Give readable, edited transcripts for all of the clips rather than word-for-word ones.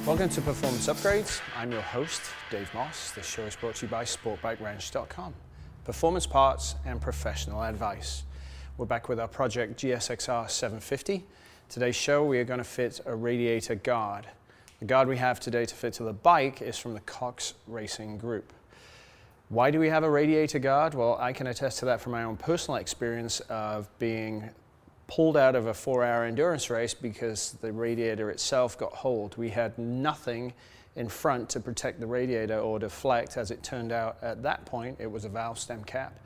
Welcome to Performance Upgrades. I'm your host, Dave Moss. This show is brought to you by SportBikeWrench.com. Performance parts and professional advice. We're back with our project GXR-R750. Today's show, we are going to fit a radiator guard. The guard we have today to fit to the bike is from the Cox Racing Group. Why do we have a radiator guard? Well, I can attest to that from my own personal experience of being pulled out of a 4-hour endurance race because the radiator itself got holed. We had nothing in front to protect the radiator or deflect. As it turned out at that point, it was a valve stem cap,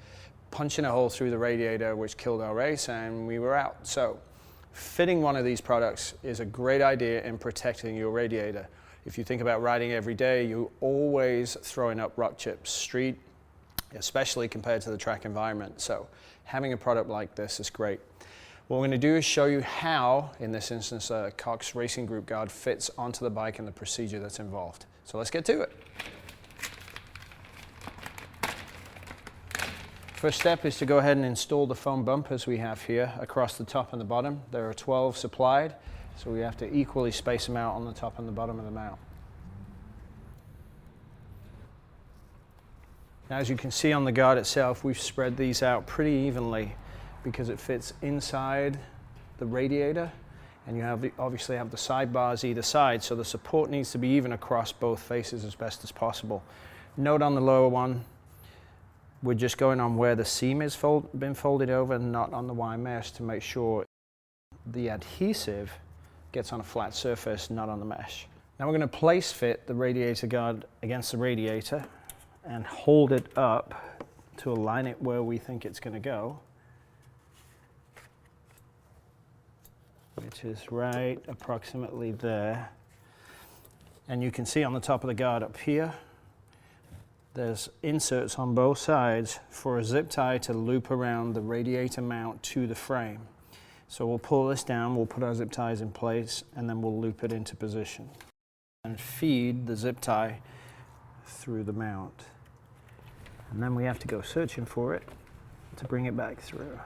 punching a hole through the radiator, which killed our race, and we were out. So fitting one of these products is a great idea in protecting your radiator. If you think about riding every day, you're always throwing up rock chips, street, especially compared to the track environment. So having a product like this is great. What we're going to do is show you how, in this instance, a Cox Racing Group guard fits onto the bike and the procedure that's involved. So let's get to it. First step is to go ahead and install the foam bumpers we have here across the top and the bottom. There are 12 supplied, so we have to equally space them out on the top and the bottom of the mount. Now, as you can see on the guard itself, we've spread these out pretty evenly because it fits inside the radiator, and you obviously have the sidebars either side, so the support needs to be even across both faces as best as possible. Note on the lower one, we're just going on where the seam has been folded over, not on the wire mesh, to make sure the adhesive gets on a flat surface, not on the mesh. Now we're going to place fit the radiator guard against the radiator and hold it up to align it where we think it's going to go, which is right approximately there. And you can see on the top of the guard up here, there's inserts on both sides for a zip tie to loop around the radiator mount to the frame. So we'll pull this down, we'll put our zip ties in place, and then we'll loop it into position and feed the zip tie through the mount. And then we have to go searching for it to bring it back through.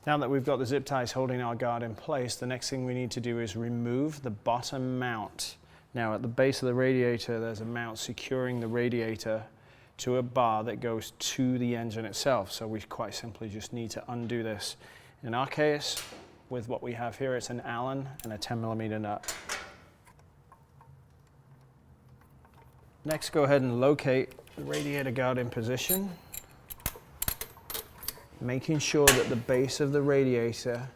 Now that we've got the zip ties holding our guard in place, the next thing we need to do is remove the bottom mount. Now at the base of the radiator, there's a mount securing the radiator to a bar that goes to the engine itself. So we quite simply just need to undo this. In our case, with what we have here, it's an Allen and a 10mm nut. Next, go ahead and locate the radiator guard in position, making sure that the base of the radiator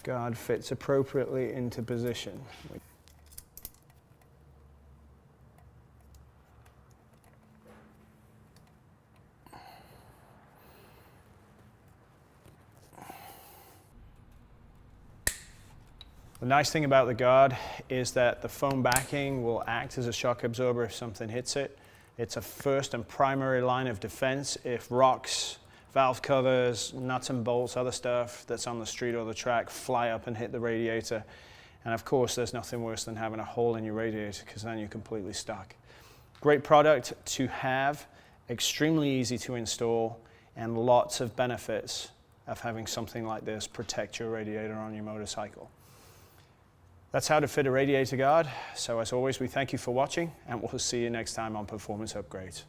guard fits appropriately into position. The nice thing about the guard is that the foam backing will act as a shock absorber if something hits it. It's a first and primary line of defense if rocks, valve covers, nuts and bolts, other stuff that's on the street or the track fly up and hit the radiator. And of course, there's nothing worse than having a hole in your radiator because then you're completely stuck. Great product to have, extremely easy to install, and lots of benefits of having something like this protect your radiator on your motorcycle. That's how to fit a radiator guard. So as always, we thank you for watching, and we'll see you next time on Performance Upgrades.